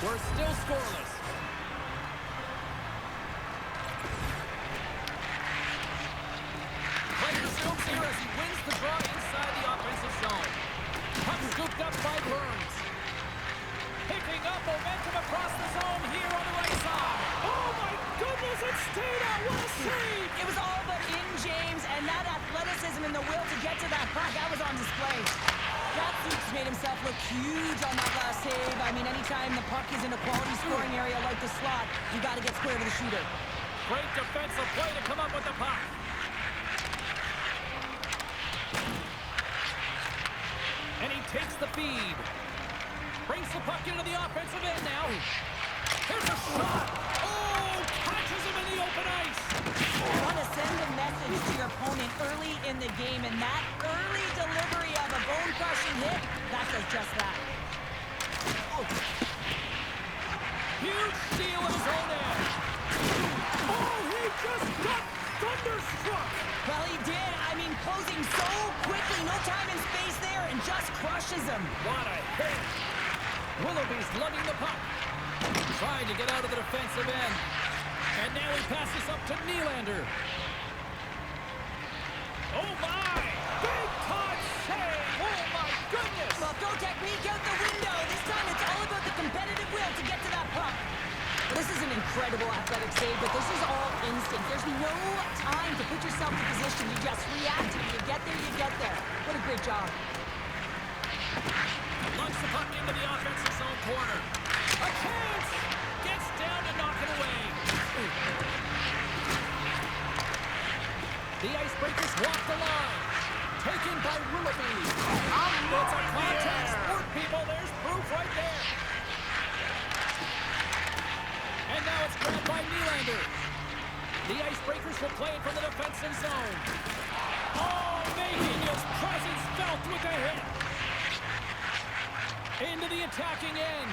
We're still scoreless. Play resumes here as he wins the draw inside the offensive zone. Puck scooped up by Burns. Picking up momentum across the zone here on the right side. Oh my goodness, it stayed out. What a save! It was all but in, James, and that athleticism and the will to get to that puck, that was on display. Datsyuk's made himself look huge on that last save. I mean, anytime the puck is in a quality scoring area like the slot, you got to get square to the shooter. Great defensive play to come up with the puck. And he takes the feed. Brings the puck into the offensive end now. Here's a shot. Oh, catches him in the open ice. You want to send a message to your opponent early in the game, and that early delivery of a bone-crushing hit, that does just that. Oh. Huge steal in his own end. Oh, he just got thunderstruck. Well, he did. I mean, closing so quickly, no time and space there, and just crushes him. What a hit. Willoughby's lugging the puck. Trying to get out of the defensive end. And now he passes up to Nylander. Oh, my! Big time save! Oh, my goodness! Well, throw technique out the window. This time it's all about the competitive will to get to that puck. This is an incredible athletic save, but this is all instinct. There's no time to put yourself in position. You just react. If you get there, you get there. What a great job. Lungs the puck into the offensive zone corner. A chance! Gets down to knock it away. The Icebreakers walk the line. Taken by Willoughby. It's a contact sport, people. There's proof right there. And now it's grabbed by Nylander. The Icebreakers will play it from the defensive zone. Oh, making his presence felt with a hit. Into the attacking end.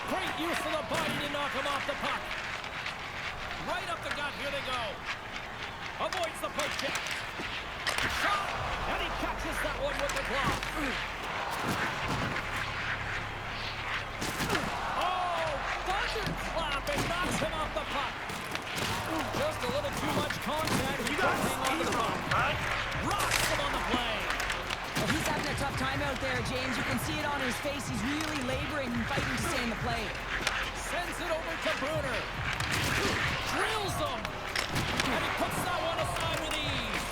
Great use of the body to knock him off the puck. Right up the gut, here they go. Avoids the poke check. Shot, and he catches that one with the glove. Oh, thunderclap, and knocks him off the puck. Just a little too much contact. He can't hang on to the puck. Rocks him on the play. Well, he's having a tough time out there, James. You can see it on his face. He's really laboring and fighting to stay in the play. Sends it over to Bruner. Drills him. And he puts that one aside with ease.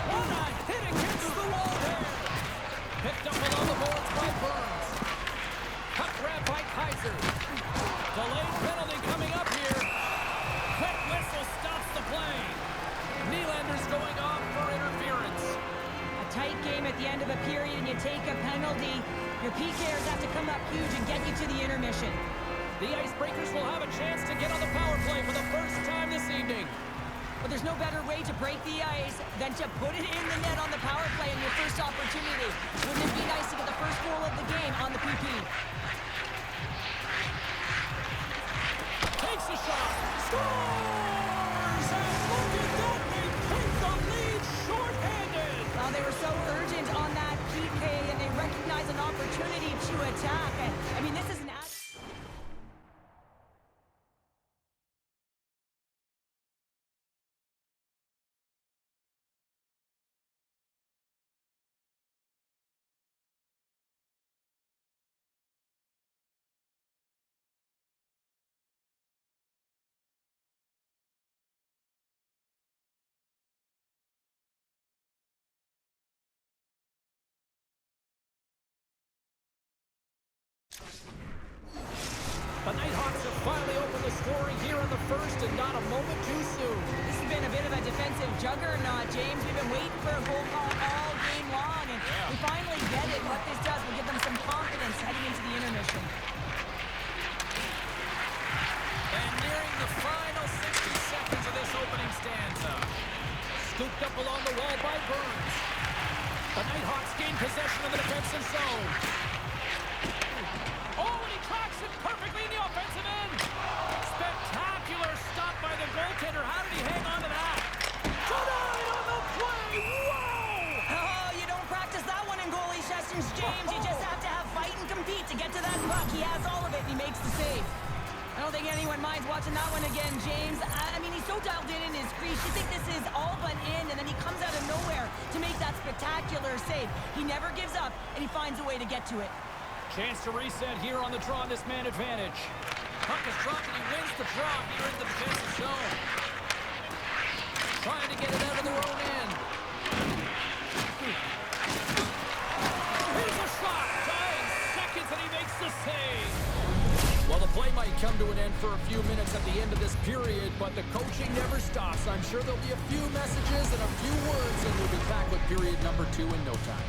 What a hit against the wall there. Picked up along the boards by Burns. Puck grab by Kaiser. Delayed penalty coming up here. Quick whistle stops the play. Nylander's going off for interference. A tight game at the end of a period and you take a penalty. Your PKers have to come up huge and get you to the intermission. The Icebreakers will have a chance to get on the power play for the first time this evening. But there's no better way to break the ice than to put it in the net on the power play in your first opportunity. Wouldn't it be nice to get the first goal of the game on the PP? Takes a shot. Scores! And look at that! They take the lead shorthanded! Well, they were so urgent on that PK and they recognize an opportunity to attack. I mean, this is an... The Nighthawks have finally opened the scoring here in the first and not a moment too soon. This has been a bit of a defensive juggernaut, James. We've been waiting for a goal call all game long, and we finally get it. What this does will give them some confidence heading into the intermission. And nearing the final 60 seconds of this opening stanza. Scooped up along the wall by Burns. The Nighthawks gain possession of the defensive zone. Oh, and he tracks it perfectly in the offensive end. Spectacular stop by the goaltender. How did he hang on to that? Denied on the play. Whoa! Oh, you don't practice that one in goalie sessions, James. You just have to have to get to that puck. He has all of it, and he makes the save. I don't think anyone minds watching that one again, James. I mean, he's so dialed in his crease. You think this is all but in, and then he comes out of nowhere to make that spectacular save. He never gives up, and he finds a way to get to it. Chance to reset here on the draw on this man advantage. Puck is dropped, and he wins the draw here in the defensive zone. Trying to get it out of their own end. Here's a shot. Dying seconds, and he makes the save. Well, the play might come to an end for a few minutes at the end of this period, but the coaching never stops. I'm sure there'll be a few messages and a few words, and we'll be back with period number 2 in no time.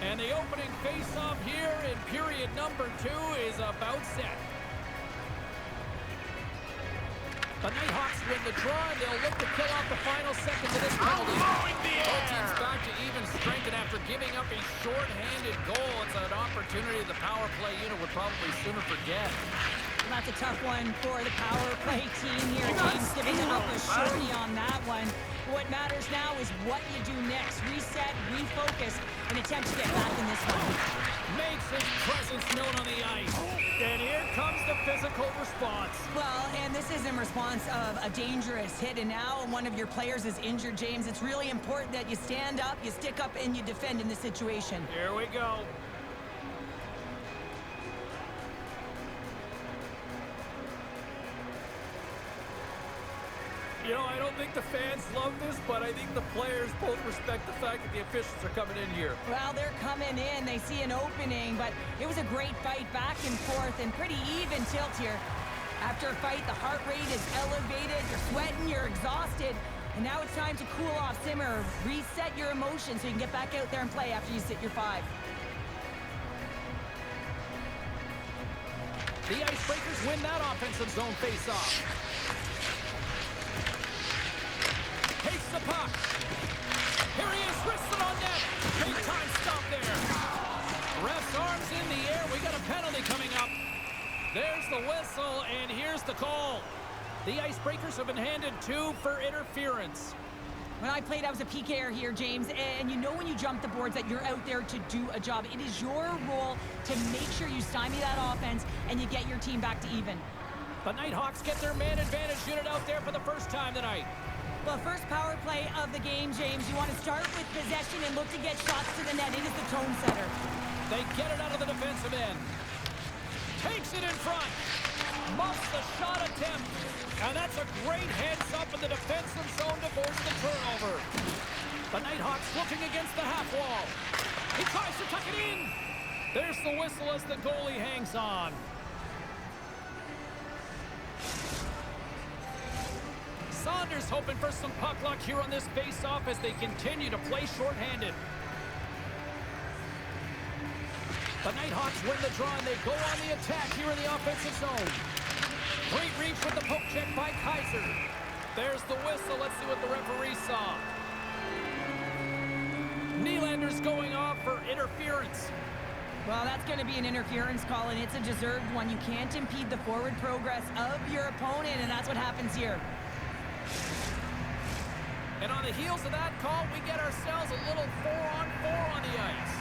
And the opening face-off here in period number 2 is about set. The Nighthawks win the draw, and they'll look to kill off the final seconds of this penalty. Both teams back to even strength, and after giving up a short-handed goal, it's an opportunity the power play unit would probably sooner forget. That's a tough one for the power play team here. James giving up a shorty on that one. What matters now is what you do next. Reset, refocus, and attempt to get back in this one. Makes his presence known on the ice. And here comes the physical response. Well, and this is in response of a dangerous hit, and now one of your players is injured, James. It's really important that you stand up, you stick up, and you defend in this situation. Here we go. You know, I don't think the fans love this, but I think the players both respect the fact that the officials are coming in here. Well, they're coming in. They see an opening, but it was a great fight back and forth and pretty even tilt here. After a fight, the heart rate is elevated. You're sweating, you're exhausted, and now it's time to cool off, simmer, reset your emotions so you can get back out there and play after you sit your 5. The Icebreakers win that offensive zone face-off. Takes the puck. Here he is, wristed on net. Big time stop there. Ref's arms in the air. We got a penalty coming up. There's the whistle, and here's the call. The Icebreakers have been handed 2 for interference. When I played, I was a PKer here, James, and you know when you jump the boards that you're out there to do a job. It is your role to make sure you stymie that offense and you get your team back to even. The Nighthawks get their man advantage unit out there for the first time tonight. Well, first power play of the game, James. You want to start with possession and look to get shots to the net. It is the tone setter. They get it out of the defensive end. Takes it in front. Muffs the shot attempt. And that's a great heads-up in the defensive zone to force the turnover. The Nighthawks looking against the half wall. He tries to tuck it in. There's the whistle as the goalie hangs on. Saunders hoping for some puck luck here on this face-off as they continue to play shorthanded. The Nighthawks win the draw and they go on the attack here in the offensive zone. Great reach with the poke check by Kaiser. There's the whistle. Let's see what the referee saw. Nylander's going off for interference. Well, that's going to be an interference call, and it's a deserved one. You can't impede the forward progress of your opponent, and that's what happens here. And on the heels of that call, we get ourselves a little 4-on-4 on the ice.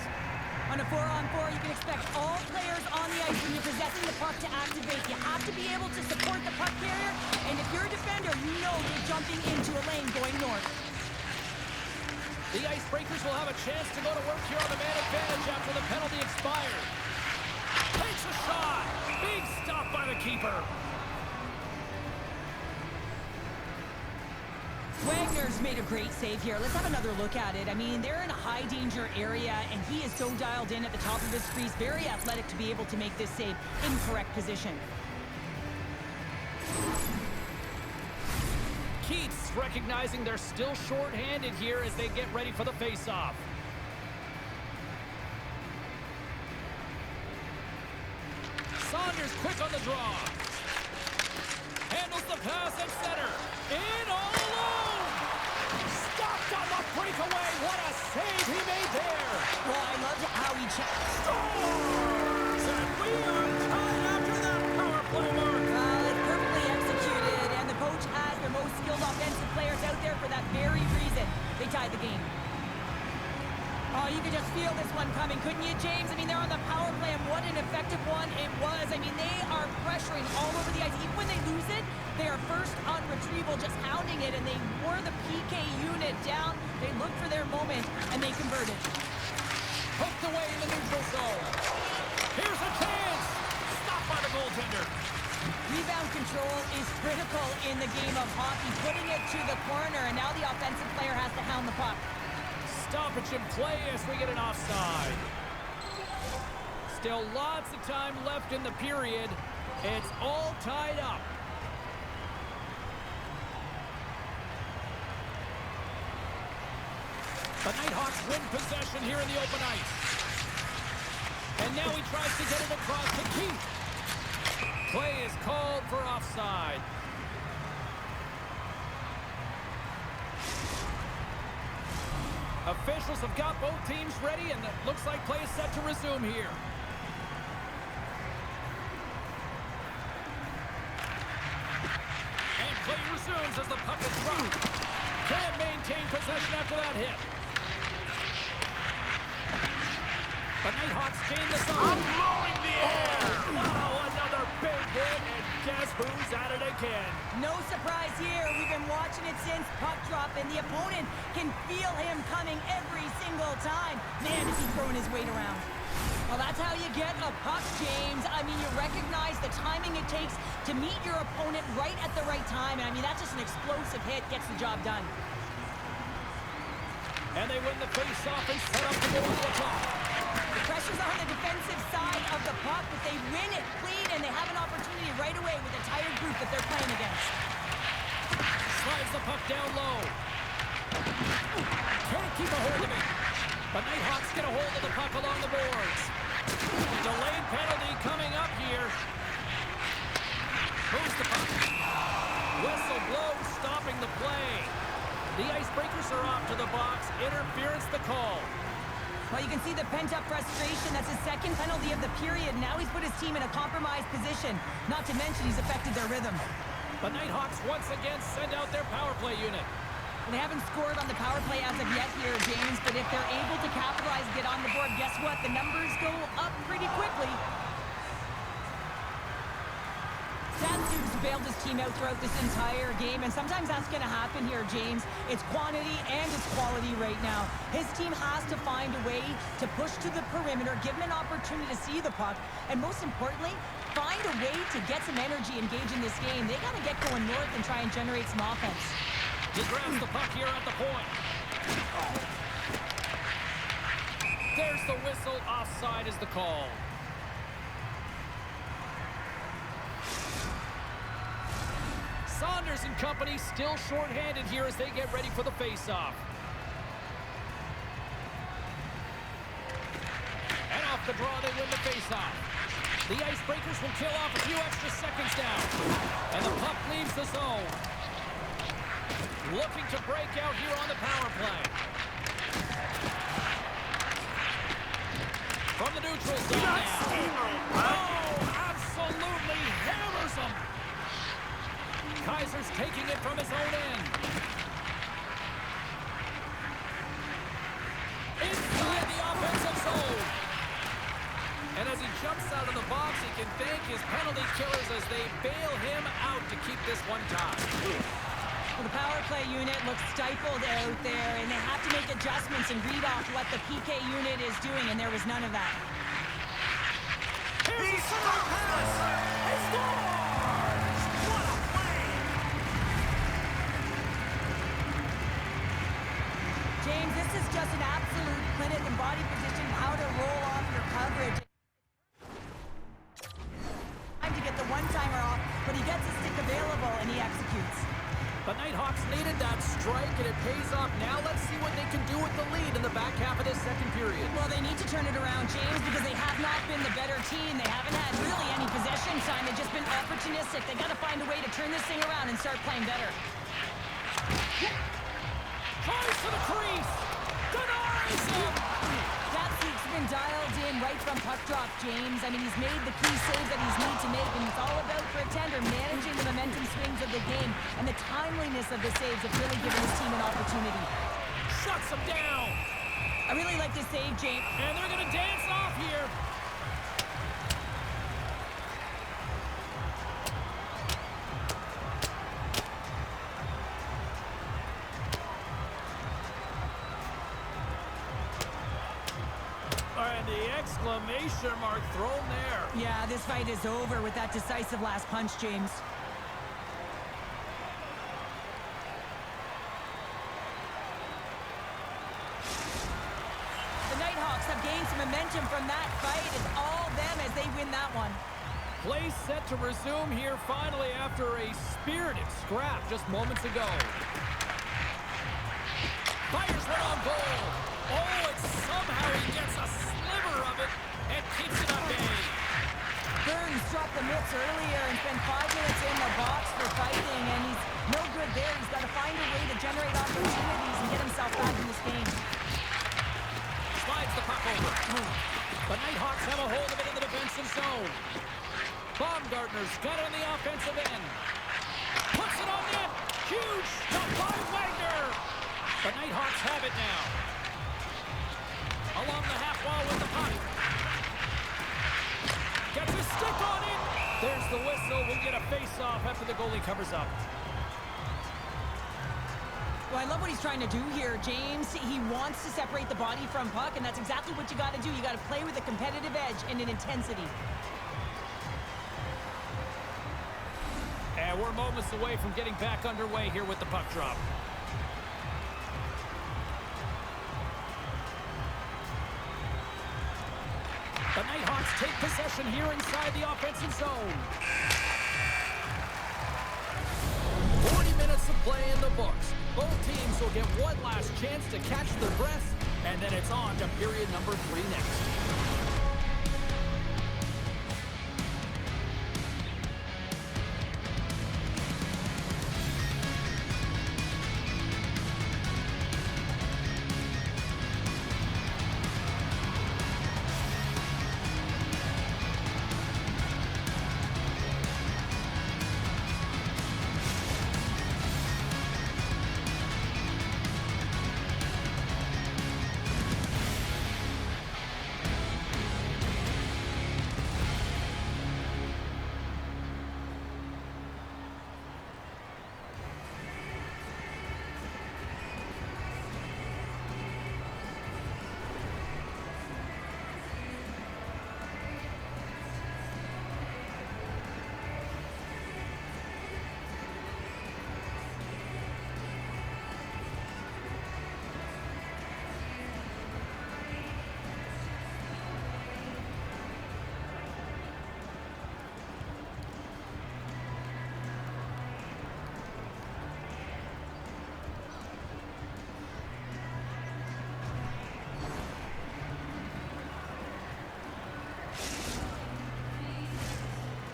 On a 4-on-4, you can expect all players on the ice when you're possessing the puck to activate. You have to be able to support the puck carrier, and if you're a defender, you know you're jumping into a lane going north. The Icebreakers will have a chance to go to work here on the man advantage after the penalty expired. Takes a shot. Big stop by the keeper. Wagner's made a great save here. Let's have another look at it. I mean, they're in a high danger area, and he is so dialed in at the top of his crease. Very athletic to be able to make this save in correct position. Keats recognizing they're still short-handed here as they get ready for the face-off. Saunders quick on the draw. Handles the pass at center. In all alone. Stopped on the breakaway. What a save he made there. Well, I loved how he Scores! And we are tied after that power play mark. it's perfectly executed, and the coach has their most skilled offensive players out there for that very reason. They tied the game. Oh, you could just feel this one coming, couldn't you, James? I mean, they're on the power play, and what an effective one it was. I mean, they are pressuring all over the ice. Even when they lose it, they are first on retrieval, just hounding it, and they wore the PK unit down. They looked for their moment, and they converted. Hooked away in the neutral zone. Here's a chance. Stopped by the goaltender. Rebound control is critical in the game of hockey, putting it to the corner, and now the offensive player has to hound the puck. Stoppage in play as we get an offside. Still lots of time left in the period. It's all tied up. The Nighthawks win possession here in the open ice. And now he tries to get it across to Keith. Play is called for offside. Officials have got both teams ready, and it looks like play is set to resume here. And play resumes as the puck is dropped. Can't maintain possession after that hit. The Nighthawks gain the zone. Blowing the air. Wow, another big hit, and guess who's at it again? No surprise here. We've been watching it since puck drop, and the opponent can feel him coming every single time. Man, is he throwing his weight around. Well, that's how you get a puck, James. I mean, you recognize the timing it takes to meet your opponent right at the right time. And I mean, that's just an explosive hit, gets the job done. And they win the face-off and set up the goal to the top. The pressure's on the defensive side of the puck, but they win it clean, and they have an opportunity right away with a tired group that they're playing against. Slides the puck down low. Can't keep a hold of it. The Nighthawks get a hold of the puck along the boards. Delayed penalty coming up here. Moves the puck. Whistle blows, stopping the play. The Icebreakers are off to the box. Interference the call. Well, you can see the pent-up frustration. That's his second penalty of the period. Now he's put his team in a compromised position. Not to mention he's affected their rhythm. The Nighthawks once again send out their power play unit. They haven't scored on the power play as of yet here, James, but if they're able to capitalize and get on the board, guess what? The numbers go up pretty quickly. Datsuk's bailed his team out throughout this entire game, and sometimes that's going to happen here, James. It's quantity and it's quality right now. His team has to find a way to push to the perimeter, give him an opportunity to see the puck, and most importantly, find a way to get some energy engaged in this game. They got to get going north and try and generate some offense. He grabs the puck here at the point. There's the whistle. Offside is the call. Saunders and company still short-handed here as they get ready for the face-off. And off the draw, they win the face-off. The Icebreakers will kill off a few extra seconds now. And the puck leaves the zone. Looking to break out here on the power play. From the neutral zone now. Oh, absolutely hammers him. Kaiser's taking it from his own end. Inside the offensive zone. And as he jumps out of the box, he can thank his penalty killers as they bail him out to keep this one tied. Well, the power play unit looks stifled out there, and they have to make adjustments and read off what the PK unit is doing, and there was none of that. Here's a center pass. He scores! What a play! James, this is just an absolute clinic in body position, how to roll off your coverage. Time to get the one-timer off, but he gets a stick available, and he executes. The Nighthawks needed that strike, and it pays off. Now let's see what they can do with the lead in the back half of this second period. Well, they need to turn it around, James, because they have not been the better team. They haven't had really any possession time. They've just been opportunistic. They got to find a way to turn this thing around and start playing better. Tries to the crease. Denies him. That seek's been dialed in right from puck drop, James. I mean, he's made the key saves that he's need to make, and it's all about, for a tender, managing the momentum swings of the game, and the timeliness of the saves have really given his team an opportunity. Shuts him down. I really like this save, James. And they're going to dance off here. And the exclamation mark thrown there. Yeah, this fight is over with that decisive last punch, James. The Nighthawks have gained some momentum from that fight. It's all them as they win that one. Play set to resume here finally after a spirited scrap just moments ago. Fires one on goal. Oh, and somehow he gets a sliver of it and keeps it at bay. Burns dropped the mitts earlier and spent 5 minutes in the box for fighting, and he's no good there. He's got to find a way to generate opportunities and get himself back in this game. Slides the puck over. The Nighthawks have a hold of it in the defensive zone. Baumgartner's got it on the offensive end. Puts it on net. Huge stop by Wagner. The Nighthawks have it now. Along the half wall with the puck. Gets a stick on it. There's the whistle. We'll get a face-off after the goalie covers up. Well, I love what he's trying to do here, James. He wants to separate the body from puck, and that's exactly what you got to do. You got to play with a competitive edge and an intensity. And we're moments away from getting back underway here with the puck drop. The Nighthawks take possession here inside the offensive zone. 40 minutes of play in the books. Both teams will get one last chance to catch their breath, and then it's on to period number 3 next.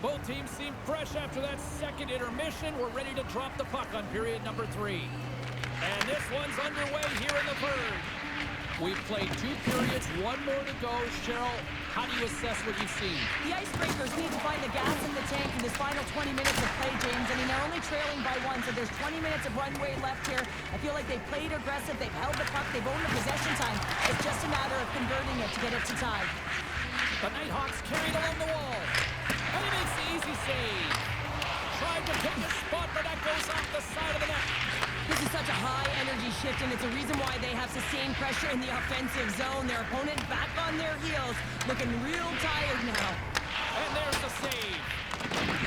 Both teams seem fresh after that second intermission. We're ready to drop the puck on period number 3. And this one's underway here in the third. We've played 2 periods, 1 more to go. Cheryl, how do you assess what you've seen? The Icebreakers need to find the gas in the tank in this final 20 minutes of play, James. I mean, they're only trailing by 1, so there's 20 minutes of runway left here. I feel like they've played aggressive, they've held the puck, they've owned the possession time. It's just a matter of converting it to get it to tie. The Nighthawks carried along the wall. And he makes the easy save. tried to pick a spot, but that goes off the side of the net. This is such a high-energy shift, and it's a reason why they have sustained pressure in the offensive zone. Their opponent back on their heels, looking real tired now. And there's the save.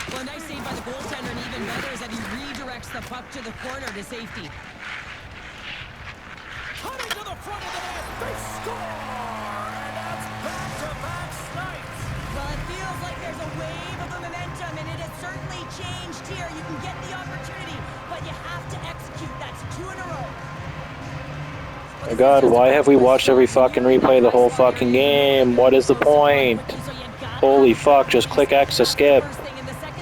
Well, a nice save by the goaltender, and even better is that he redirects the puck to the corner to safety. Cutting to the front of the net. They score! And that's back-to-back snipes. Well, it feels like there's a wave of momentum, and it has certainly changed here. You can get the opportunity, but you have to execute. That's 2 in a row. My God, why have we watched every fucking replay the whole fucking game? What is the point? Holy fuck, just click X to skip.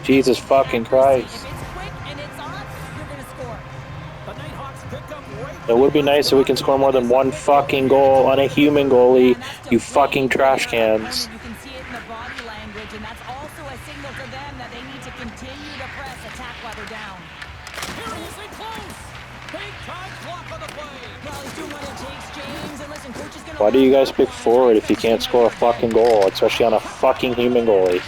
Jesus fucking Christ. If it's quick and it's on, you're gonna score. The Nighthawks picked up right. It would be nice if we can score more than one fucking goal on a human goalie, you fucking trash cans. You can see it in the body language, and that's also a signal to them that they need to continue to press attack while they're down. Here he is in close. Big time block on the play. Well, he's doing what it takes, James, and listen, coach is gonna... Why do you guys pick forward if you can't score a fucking goal, especially on a fucking human goalie?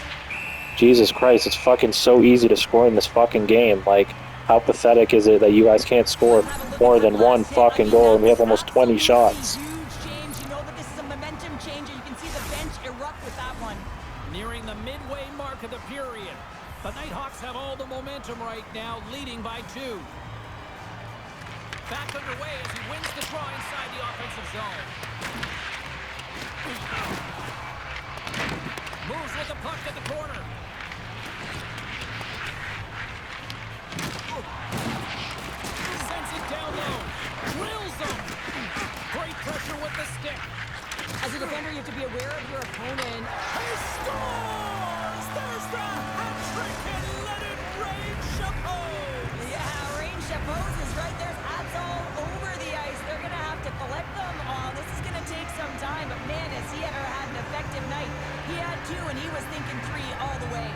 Jesus Christ, it's fucking so easy to score in this fucking game. Like, how pathetic is it that you guys can't score more than one fucking goal and we have almost 20 shots? Huge, James. You know that this is a momentum changer. You can see the bench erupt with that one. Nearing the midway mark of the period. The Nighthawks have all the momentum right now, leading by 2. Back underway as he wins the draw inside the offensive zone. Moves with the puck at the corner. Sends it down low. Drills him. Great pressure with the stick. As a defender, you have to be aware of your opponent. He scores! There's the hat trick and let it rain, Chapeau! Yeah, Rain Chapeau's is right. There's hats all over the ice. They're going to have to collect them all. This is going to take some time, but man, has he ever had an effective night. He had 2, and he was thinking 3 all the way.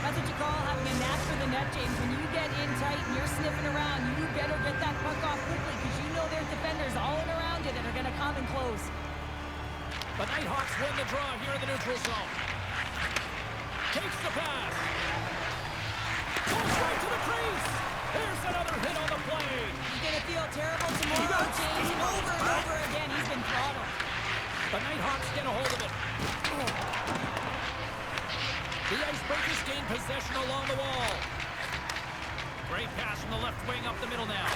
That's what you call having a knack for the net, James. When you get in tight and you're sniffing around, you better get that puck off quickly because you know there's defenders all around you that are going to come and close. The Nighthawks win the draw here in the neutral zone. Takes the pass. Goes right to the crease. Here's another hit on the play. He's going to feel terrible tomorrow, James. Over and over again, he's been throttled. The Nighthawks get a hold of it. The Icebreakers gain possession along the wall. Great pass from the left wing up the middle now.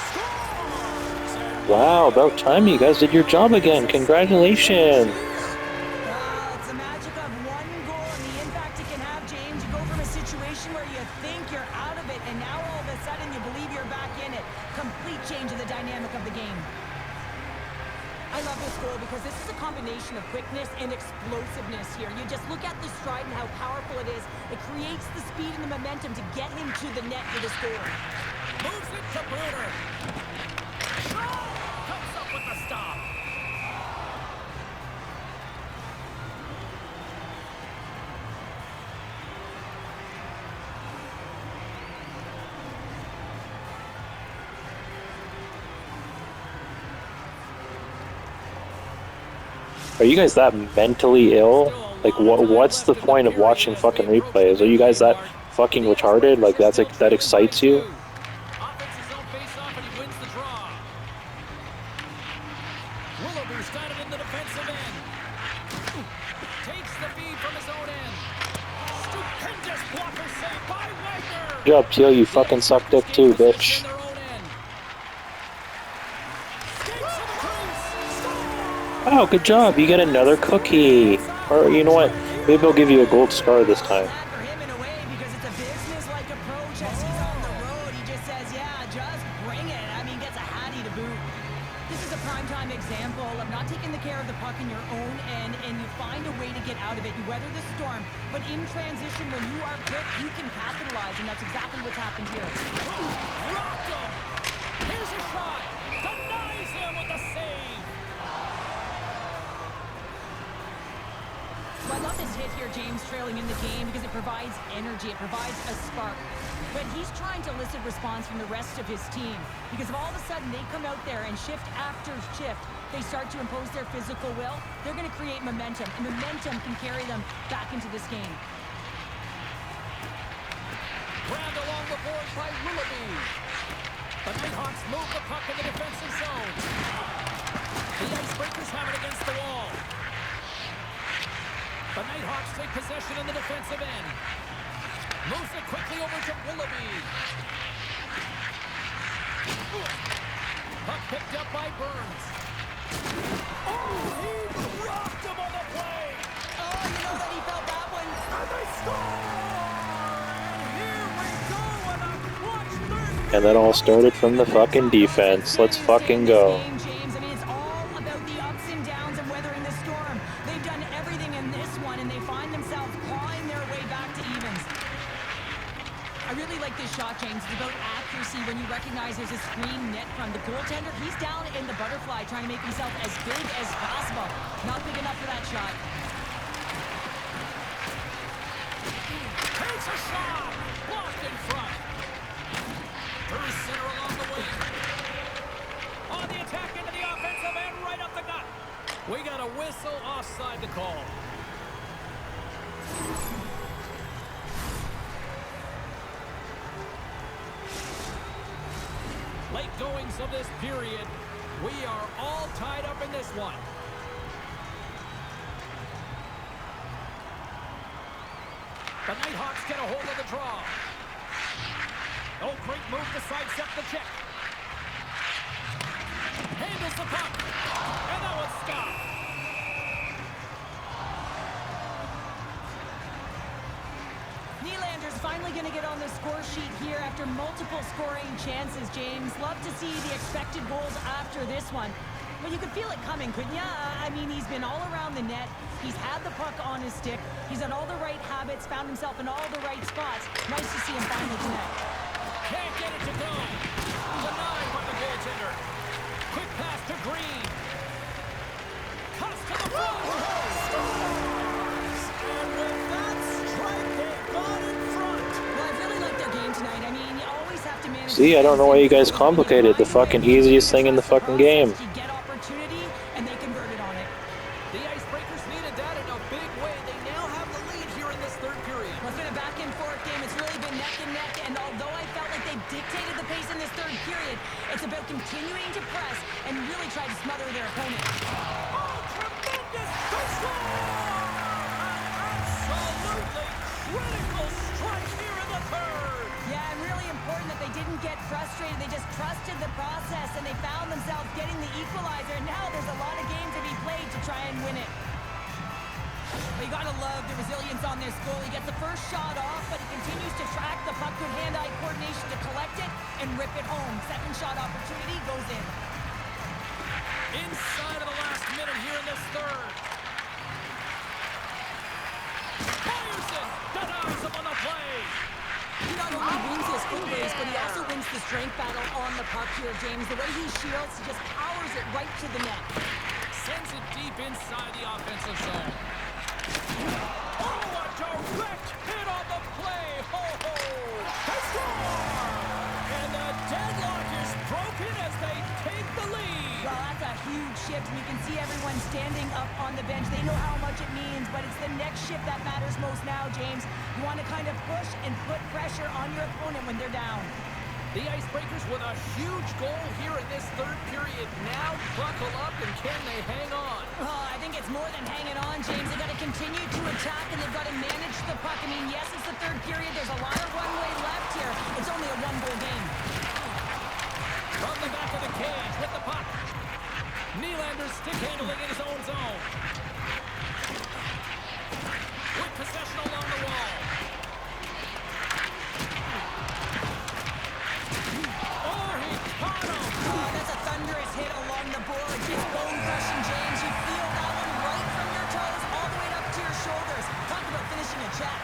Scores! Wow, about time you guys did your job again. Congratulations. Wow, it's the magic of one goal and the impact it can have, James. You go from a situation where you think you're out of it, and now all of a sudden you believe you're back in it. Complete change in the dynamic of the game. I love this goal because this is a combination of quickness and explosiveness here. You just look at the stride and how powerful it is. It creates the speed and the momentum to get him to the net for the score. Moves it to Bruder. Comes up with the stop. Are you guys that mentally ill? Like, what's the point of watching fucking replays? Are you guys that fucking retarded? Like, that excites you? Offensive zone face-off and he wins the draw. Willowby's got it in the defensive end. Takes the feed from his own end. Stupendous blocker save by Wagner. Good job, Teal. You fucking suck dick too, bitch. Oh, good job. You get another cookie. Or, you know what? Maybe I'll give you a gold star this time. For him in a way because it's a business-like approach as he's on the road. He just says, yeah, just bring it. I mean, gets a hattie to boot. This is a primetime example of not taking the care of the puck in your own end, and you find a way to get out of it. You weather the storm, but in transition, when you are quick, you can capitalize, and that's exactly what's happened here. Rocked him. Here's a shot. Denies him with the save. So I love this hit here, James, trailing in the game because it provides energy, it provides a spark. But he's trying to elicit response from the rest of his team because if all of a sudden they come out there and shift after shift, they start to impose their physical will, they're going to create momentum, and momentum can carry them back into this game. by Willoughby. The Nighthawks move the puck in the defensive zone. The Icebreakers have it against the wall. The Nighthawks take possession in the defensive end. Moves it quickly over to Willoughby. Puck picked up by Burns. Oh, he rocked him on the play. Oh, you know that he felt that one. And they score! And here we go in a clutch third And that all started from the fucking defense. Let's fucking go. James, I mean, it's all about the ups and downs and weathering the storm. They've done everything in this one, and they find themselves clawing their way back to evens. I really like this shot, James. It's about accuracy when you recognize there's a screen net from the goaltender. He's down in the butterfly trying to make himself as big as possible. Not big enough for that shot. Takes a shot! Blocked in front. Through center along the wing. On the attack into the offensive end, right up the gut. We got a whistle offside to call. Late goings of this period. We are all tied up in this one. The Nighthawks get a hold of the draw. Oh, great move to sidestep the check. Handles the puck. And that one's stopped. Nylander's finally going to get on the score sheet here after multiple scoring chances, James. Love to see the expected goals after this one. Well, you could feel it coming, couldn't you? I mean, he's been all around the net. He's had the puck on his stick. He's had all the right habits, found himself in all the right spots. Nice to see him finally connect. Can't get it to go. Denied by the goaltender. Quick pass to Green. Cuts to the front. Scores! And with that strike, they got in front. Well, I really like their game tonight. I mean, you always have to manage... See, I don't know why you guys complicated the fucking easiest thing in the fucking game. You get opportunity, and they converted on it. The Icebreakers needed that in a big way. They now have the lead here in this third period. Well, it's been a back-and-forth game. It's really been neck and neck, and although I felt like they dictated the pace in this third period, it's about continuing to press and really try to smother their opponent. Oh, tremendous! They score! An absolutely critical strike here in the third. Yeah, and really important that they didn't get frustrated. They just trusted the process, and they found themselves getting the equalizer. And now there's a lot of games to be played to try and win it. But you gotta love the resilience on this goal. He gets the first shot off, but he continues to track the puck, good hand-eye coordination to collect it and rip it home. Second shot opportunity goes in. Inside of the last minute here in this third. Ryerson denies him on the play. He not only wins his foot race, but he also wins the strength battle on the puck here, James. The way he shields, he just powers it right to the net. Sends it deep inside the offensive zone. Oh, a direct hit on the play. Ho, ho. They score! And the deadlock is broken as they take the lead. Well, that's a huge shift, and you can see everyone standing up on the bench. They know how much it means, but it's the next shift that matters most now, James. You want to kind of push and put pressure on your opponent when they're down. The Icebreakers with a huge goal here in this third period. Now buckle up, and can they hang on? Oh, I think it's more than hanging on, James. They've got to continue to attack, and they've got to manage the puck. I mean, yes, it's the third period. There's a lot of runway left here. It's only a one-goal game. From the back of the cage with the puck. Nylander stick handling in his own zone. With possession along the wall. Oh, he caught him. Oh, that's a thunderous hit along the board. Just bone-crushing, James. You feel that one right from your toes all the way up to your shoulders. Talk about finishing a check.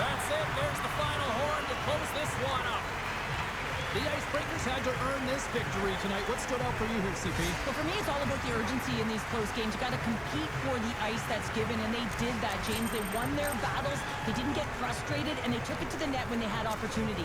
That's it. There's the final horn to close this one up. The Icebreakers had to earn this victory tonight. What stood out for you here, CP? Well, for me, it's all about the urgency in these close games. You got to compete for the ice that's given, and they did that, James. They won their battles. They didn't get frustrated, and they took it to the net when they had opportunity.